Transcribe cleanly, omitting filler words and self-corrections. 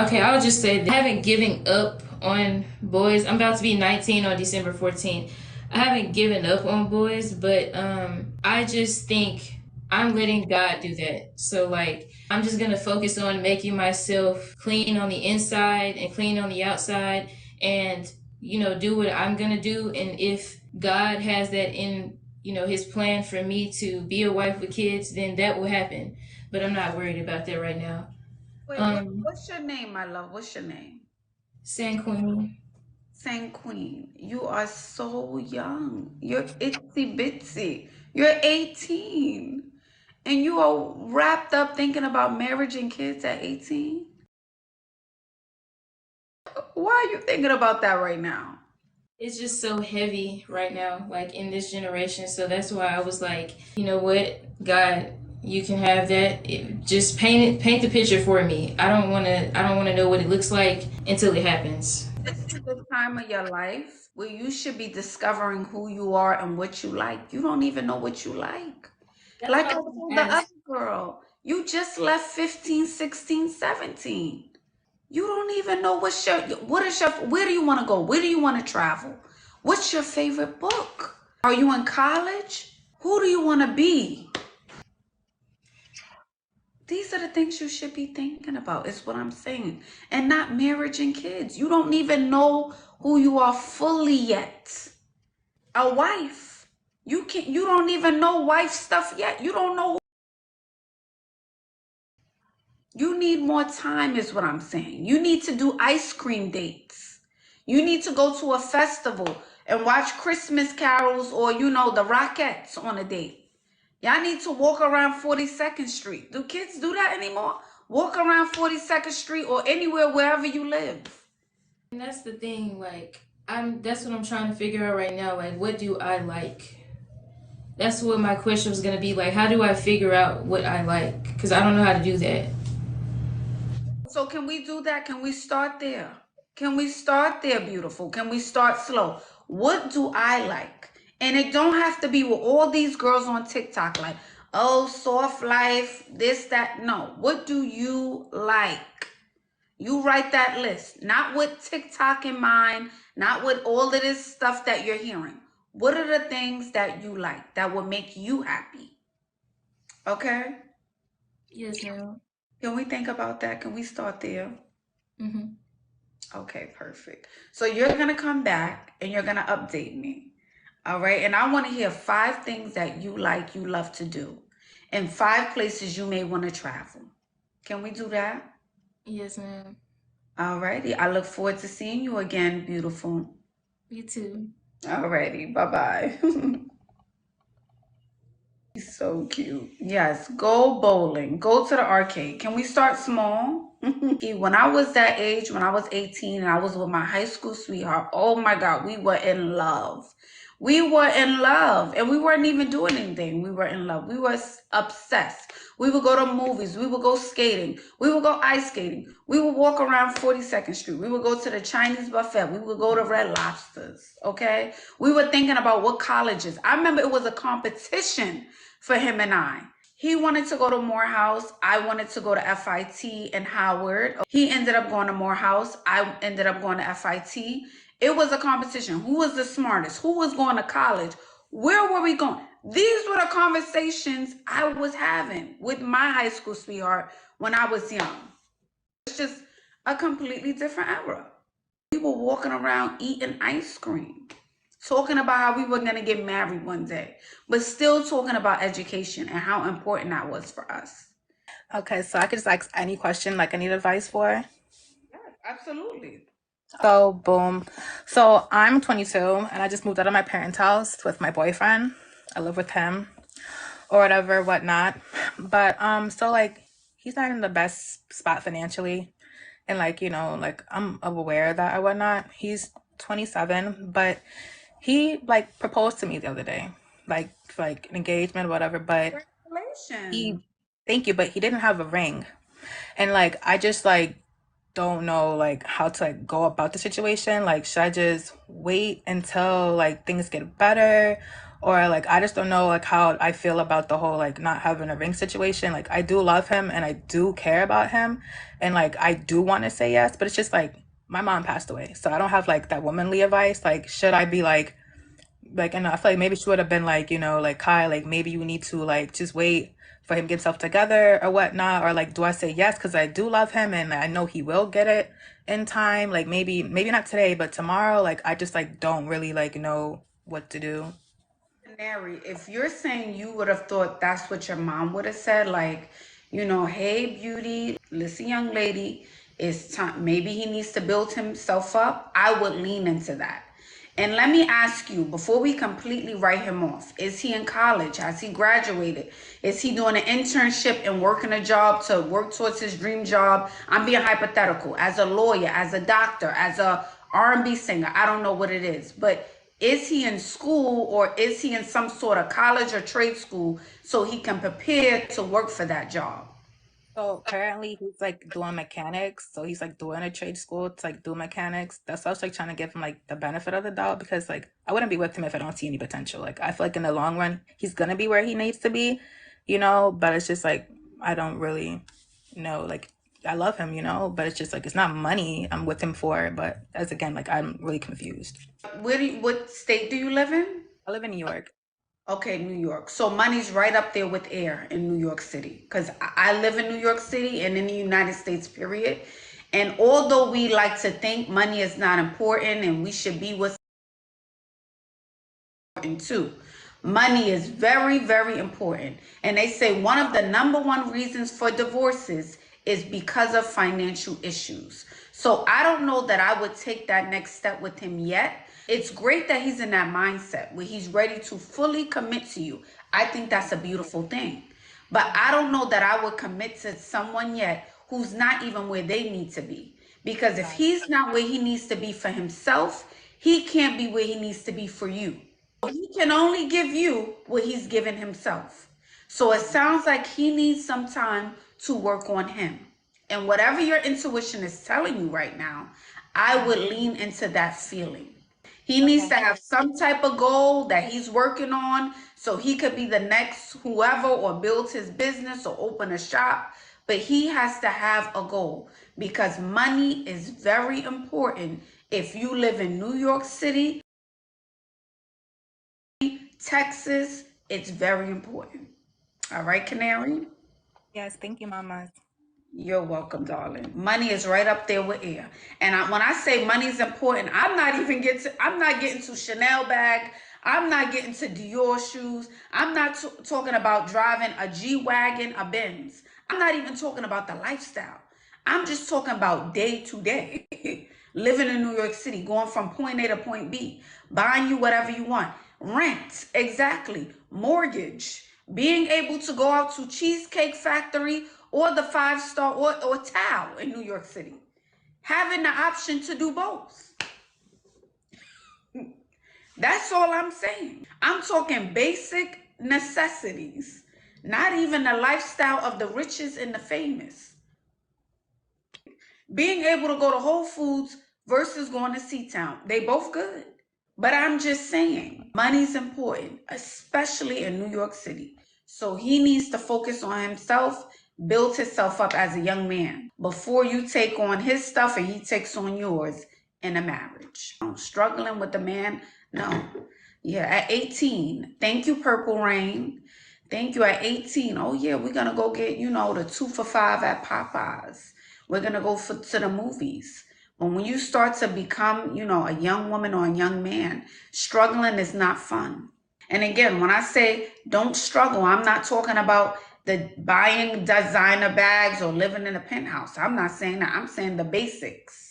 Okay, I'll just say that I haven't given up on boys. I'm about to be 19 on December 14th. I haven't given up on boys, but I just think I'm letting God do that. So like I'm just gonna focus on making myself clean on the inside and clean on the outside and do what I'm gonna do. And if God has that in his plan for me to be a wife with kids, then that will happen. But I'm not worried about that right now. Wait, Um what's your name, my love? What's your name? San Queen. Saint Queen. You are so young. You're itsy bitsy. You're 18. And you are wrapped up thinking about marriage and kids at 18? Why are you thinking about that right now? It's just so heavy right now, like in this generation. So that's why I was like, you know what, God, you can have that. Just paint the picture for me. I don't wanna know what it looks like until it happens. This is the time of your life where you should be discovering who you are and what you like. You don't even know what you like. That's Like what I I was told the gonna other ask. girl, you just left 15, 16, 17. You don't even know where do you want to go? Where do you want to travel? What's your favorite book? Are you in college? Who do you want to be? These are the things you should be thinking about, is what I'm saying. And not marriage and kids. You don't even know who you are fully yet. A wife. You don't even know wife stuff yet. You don't know. You need more time, is what I'm saying. You need to do ice cream dates. You need to go to a festival and watch Christmas carols or, the Rockettes on a date. Y'all need to walk around 42nd Street. Do kids do that anymore? Walk around 42nd Street or anywhere, wherever you live. And that's the thing, like that's what I'm trying to figure out right now. Like what do I like? That's what my question was gonna be. Like, how do I figure out what I like? Because I don't know how to do that. So can we do that? Can we start there? Can we start there, beautiful? Can we start slow? What do I like? And it don't have to be with all these girls on TikTok like, oh, soft life, this, that. No. What do you like? You write that list, not with TikTok in mind, not with all of this stuff that you're hearing. What are the things that you like that will make you happy? Okay? Yes, ma'am. Can we think about that? Can we start there? Hmm. Okay, perfect. So you're going to come back and you're going to update me. All right. And I want to hear 5 things that you like, you love to do, and 5 places you may want to travel. Can we do that? Yes, ma'am. All righty. I look forward to seeing you again, beautiful. You too. All righty. Bye bye. He's so cute. Yes, go bowling. Go to the arcade. Can we start small? When I was that age, when I was 18 and I was with my high school sweetheart, oh my God, we were in love. We were in love and we weren't even doing anything. We were in love. We were obsessed. We would go to movies. We would go skating. We would go ice skating. We would walk around 42nd Street. We would go to the Chinese buffet. We would go to Red Lobsters. Okay. We were thinking about what colleges. I remember it was a competition for him and I. He wanted to go to Morehouse. I wanted to go to FIT and Howard. He ended up going to Morehouse. I ended up going to FIT. It was a competition. Who was the smartest? Who was going to college? Where were we going? These were the conversations I was having with my high school sweetheart when I was young. It's just a completely different era. We were walking around eating ice cream, talking about how we were going to get married one day, but still talking about education and how important that was for us. Okay, so I could just ask any question like I need advice for. Yes, absolutely. So, boom. So, I'm 22 and I just moved out of my parents' house with my boyfriend. I live with him or whatever, whatnot. But, so like, he's not in the best spot financially. And like, like I'm aware of that or whatnot. He's 27, but he like proposed to me the other day, like an engagement, whatever. But Congratulations. he, thank you, but he didn't have a ring. And like I just like don't know like how to like go about the situation. Like should I just wait until like things get better Or like I just don't know like how I feel about the whole like not having a ring situation. Like I do love him and I do care about him and like I do want to say yes, but it's just like my mom passed away. So I don't have like that womanly advice. Like should I be like and I feel like maybe she would have been like, like Kai, like maybe you need to like just wait for him to get himself together or whatnot. Or like do I say yes because I do love him and I know he will get it in time. Like maybe not today, but tomorrow. Like I just like don't really like know what to do. Canary, if you're saying you would have thought that's what your mom would have said, like, hey, beauty, listen, young lady, it's time. Maybe he needs to build himself up. I would lean into that. And let me ask you, before we completely write him off, is he in college? Has he graduated? Is he doing an internship and working a job to work towards his dream job? I'm being hypothetical. As a lawyer, as a doctor, as a R&B singer, I don't know what it is, but is he in school or is he in some sort of college or trade school so he can prepare to work for that job? So currently he's like doing mechanics. So he's like doing a trade school to like do mechanics. That's why I was like trying to give him like the benefit of the doubt because like I wouldn't be with him if I don't see any potential. Like I feel like in the long run he's gonna be where he needs to be, but it's just like I don't really know. Like I love him, but it's just like it's not money I'm with him for. But as again, like I'm really confused. What state do you live in? I live in New York. Okay, New York. So money's right up there with air in New York City. Because I live in New York City and in the United States, period. And although we like to think money is not important and we should be what's important too, money is very, very important. And they say one of the number one reasons for divorces is because of financial issues. So I don't know that I would take that next step with him yet. It's great that he's in that mindset where he's ready to fully commit to you. I think that's a beautiful thing. But I don't know that I would commit to someone yet who's not even where they need to be. Because if Right. he's not where he needs to be for himself, he can't be where he needs to be for you. He can only give you what he's given himself. So it sounds like he needs some time to work on him. And whatever your intuition is telling you right now, I would lean into that feeling. He needs Okay. to have some type of goal that he's working on so he could be the next whoever or build his business or open a shop. But he has to have a goal because money is very important if you live in New York City, Texas. It's very important. All right, Canary? Yes, thank you, Mama. You're welcome, darling. Money is right up there with air. And when I say money is important, I'm not getting to Chanel bag. I'm not getting to Dior shoes. I'm not talking about driving a G-Wagon, a Benz. I'm not even talking about the lifestyle. I'm just talking about day to day. Living in New York City, going from point A to point B, buying you whatever you want. Rent, exactly. Mortgage, being able to go out to Cheesecake Factory or the five-star or Tao in New York City. Having the option to do both. That's all I'm saying. I'm talking basic necessities, not even the lifestyle of the riches and the famous. Being able to go to Whole Foods versus going to Sea-Town, they both good. But I'm just saying, money's important, especially in New York City. So he needs to focus on himself, build himself up as a young man before you take on his stuff and he takes on yours in a marriage. Struggling with the man, no. Yeah, at 18, thank you, Purple Rain. Thank you at 18. Oh yeah, we're gonna go get, the 2 for $5 at Popeyes. We're gonna go to the movies. But when you start to become, a young woman or a young man, struggling is not fun. And again, when I say don't struggle, I'm not talking about the buying designer bags or living in a penthouse. I'm not saying that. I'm saying the basics.